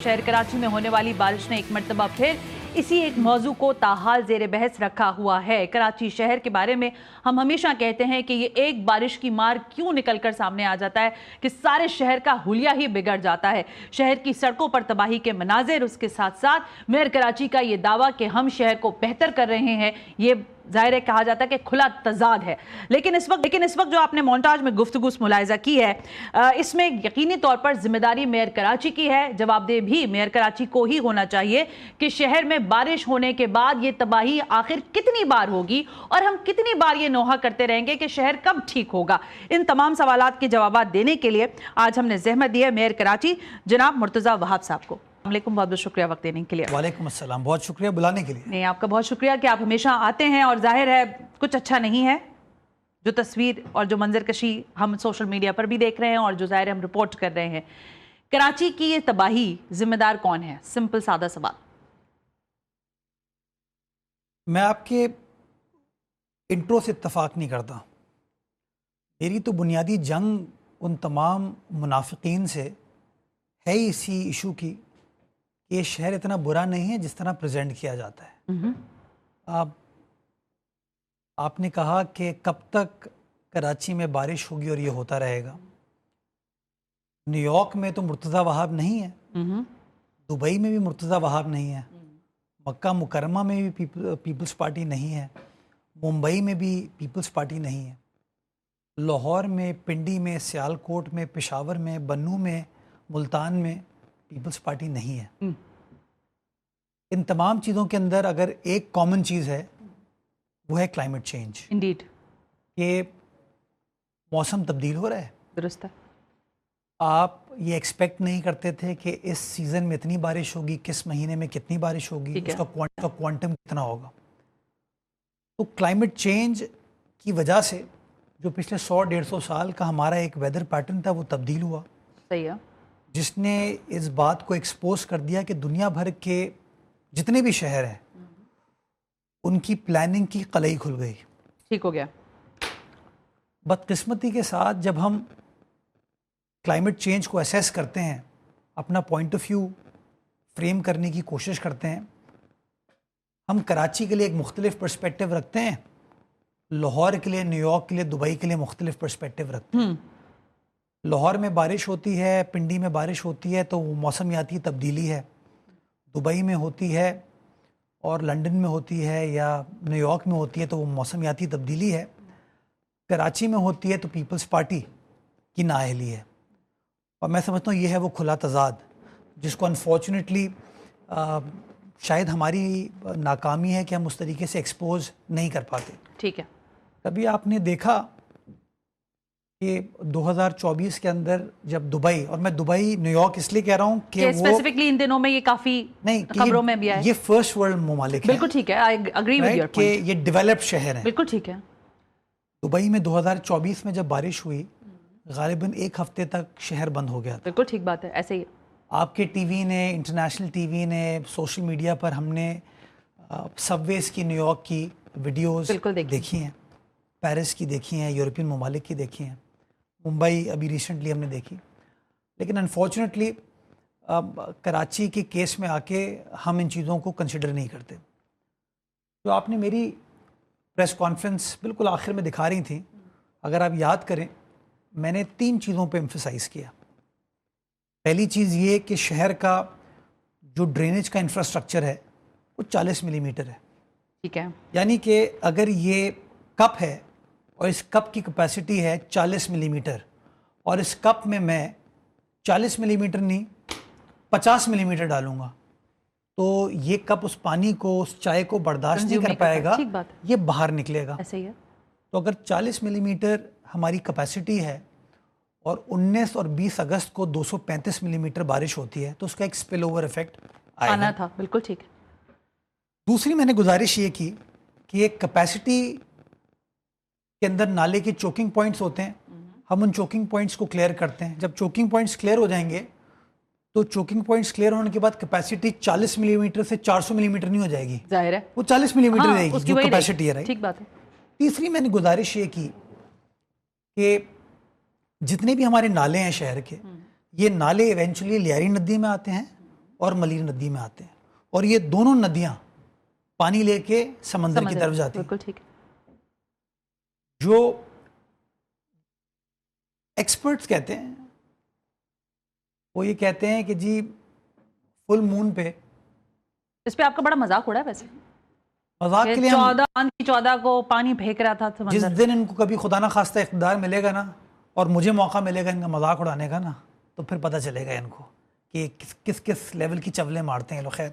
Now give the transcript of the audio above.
शहर कराची में होने वाली बारिश ने एक मरतबा फिर इसी एक मौजू को ताहाल जेर बहस रखा हुआ है। कराची शहर के बारे में हम हमेशा कहते हैं कि ये एक बारिश की मार क्यों निकलकर सामने आ जाता है कि सारे शहर का हुलिया ही बिगड़ जाता है। शहर की सड़कों पर तबाही के मनाजिर, उसके साथ साथ मेयर कराची का ये दावा कि हम शहर को बेहतर कर रहे हैं, ये जाहिर है कहा जाता है कि खुला तजाद है। लेकिन इस वक्त जो आपने मोन्टाज में गुफ्तगू मुलाहिजा की है, इसमें यकीनी तौर पर जिम्मेदारी मेयर कराची की है। जवाबदेह भी मेयर कराची को ही होना चाहिए कि शहर में बारिश होने के बाद ये तबाही आखिर कितनी बार होगी और हम कितनी बार ये नोहा करते रहेंगे कि शहर कब ठीक होगा। इन तमाम सवालात के जवाब देने के लिए आज हमने जहमत दी है मेयर कराची जनाब मुर्तज़ा वहाब साहब को। वालेकुम, बहुत बहुत शुक्रिया वक्त देने के लिए। वालेकुम अस्सलाम, बहुत शुक्रिया बुलाने के लिए। नहीं, आपका बहुत शुक्रिया कि आप हमेशा आते हैं और जाहिर है कुछ अच्छा नहीं है जो तस्वीर और जो मंजरकशी हम सोशल मीडिया पर भी देख रहे हैं और जो जाहिर है हम रिपोर्ट कर रहे हैं। कराची की ये तबाही जिम्मेदार कौन है? सिंपल सादा सवाल। मैं आपके इंट्रो से इत्तफाक नहीं करता। मेरी तो बुनियादी जंग उन तमाम मुनाफिकीन से है ही इसी इशू की कि ये शहर इतना बुरा नहीं है जिस तरह प्रेजेंट किया जाता है। आपने कहा कि कब तक कराची में बारिश होगी और ये होता रहेगा। न्यूयॉर्क में तो मुर्तज़ा वहाब नहीं है, दुबई में भी मुर्तज़ा वहाब नहीं है, मक्का मुकरमा में भी पीपल्स पार्टी नहीं है, मुंबई में भी पीपल्स पार्टी नहीं है, लाहौर में, पिंडी में, सियालकोट में, पेशावर में, बन्नू में, मुल्तान में पीपल्स पार्टी नहीं है। इन तमाम चीज़ों के अंदर अगर एक कॉमन चीज़ है वो है क्लाइमेट चेंज। इंडीड, कि मौसम तब्दील हो रहा है। दुरुस्त है। आप ये एक्सपेक्ट नहीं करते थे कि इस सीज़न में इतनी बारिश होगी, किस महीने में कितनी बारिश होगी, उसका क्वांटम कितना होगा। तो क्लाइमेट चेंज की वजह से जो पिछले 100-150 साल का हमारा एक वेदर पैटर्न था वो तब्दील हुआ। सही है। जिसने इस बात को एक्सपोज कर दिया कि दुनिया भर के जितने भी शहर हैं उनकी प्लानिंग की कलई खुल गई। ठीक हो गया। बदकिस्मती के साथ जब हम क्लाइमेट चेंज को असेस करते हैं, अपना पॉइंट ऑफ व्यू फ्रेम करने की कोशिश करते हैं, हम कराची के लिए एक मुख्तलिफ पर्सपेक्टिव रखते हैं, लाहौर के लिए, न्यूयॉर्क के लिए, दुबई के लिए मुख्तलिफ पर्सपेक्टिव रखते हैं। लाहौर में बारिश होती है, पिंडी में बारिश होती है तो मौसमियाती तब्दीली है, दुबई में होती है और लंदन में होती है या न्यूयॉर्क में होती है तो वो मौसमियाती तब्दीली है, कराची में होती है तो पीपल्स पार्टी की नाअहली है। और मैं समझता हूँ ये है वो खुला तजाद जिसको अनफॉर्चुनेटली शायद हमारी नाकामी है कि हम उस तरीके से एक्सपोज नहीं कर पाते। ठीक है। कभी आपने देखा कि 2024 के अंदर जब दुबई, और मैं दुबई न्यूयॉर्क इसलिए कह रहा हूँ कि वो स्पेसिफिकली इन दिनों में ये काफी नहीं खबरों में भी आया, ये फर्स्ट वर्ल्ड ममालिक है। बिल्कुल ठीक है, I agree with your point कि ये डेवलप्ड शहर है। बिल्कुल ठीक है। दुबई में 2024 में जब बारिश हुई गालिबन एक हफ्ते तक शहर बंद हो गया था। बिल्कुल ठीक बात है, ऐसे ही आपके टीवी ने, इंटरनेशनल टीवी ने, सोशल मीडिया पर हमने सबवेज की न्यूयॉर्क की वीडियोस देखी हैं, पेरिस की देखी हैं, यूरोपियन ममालिक की देखी हैं, मुंबई अभी रिसेंटली हमने देखी। लेकिन अनफॉर्चुनेटली कराची के केस में आके हम इन चीज़ों को कंसिडर नहीं करते। तो आपने मेरी प्रेस कॉन्फ्रेंस बिल्कुल आखिर में दिखा रही थी, अगर आप याद करें मैंने 3 चीज़ों पे एम्फसाइज़ किया। पहली चीज़ ये कि शहर का जो ड्रेनेज का इंफ्रास्ट्रक्चर है वो 40 मिलीमीटर है। ठीक है। यानी कि अगर ये कप है और इस कप की कैपेसिटी है 40 मिलीमीटर और इस कप में मैं 40 मिलीमीटर नहीं 50 मिलीमीटर डालूंगा तो ये कप उस पानी को, उस चाय को बर्दाश्त नहीं कर पाएगा, ये बाहर निकलेगा। ऐसे ही है। तो अगर 40 मिलीमीटर हमारी कैपेसिटी है और 19 और 20 अगस्त को 235 मिलीमीटर बारिश होती है तो उसका एक स्पिल ओवर इफेक्ट आना था। बिल्कुल ठीक है। दूसरी मैंने गुजारिश ये की कि एक कैपेसिटी के अंदर नाले के चोकिंग पॉइंट्स होते हैं, हम उन चोकिंग पॉइंट्स को क्लियर करते हैं। जब चोकिंग पॉइंट्स क्लियर हो जाएंगे तो चोकिंग पॉइंट्स क्लियर होने के बाद कैपेसिटी 40 मिलीमीटर से 400 मिलीमीटर नहीं हो जाएगी, जाहिर है वो 40 मिलीमीटर रहेगी जो कैपेसिटी है। ठीक बात है। तीसरी मैंने गुजारिश ये की कि जितने भी हमारे नाले हैं शहर के, ये नाले इवेंचुअली लियारी नदी में आते हैं और मलीर नदी में आते हैं, और ये दोनों नदियां पानी लेके समंदर की तरफ जाती हैं। बिल्कुल ठीक है। जो एक्सपर्ट्स कहते हैं वो ये कहते हैं कि जी फुल मून पे, इस पे आपका बड़ा मजाक उड़ा है वैसे, मजाक के लिए 14 को पानी फेंक रहा था जिस समंदर। दिन इनको कभी खुदा ना खास्ता इख्तिदार मिलेगा ना, और मुझे मौका मिलेगा इनका मजाक उड़ाने का ना, तो फिर पता चलेगा इनको कि किस किस लेवल की चवलें मारते हैं ये लोग। खैर,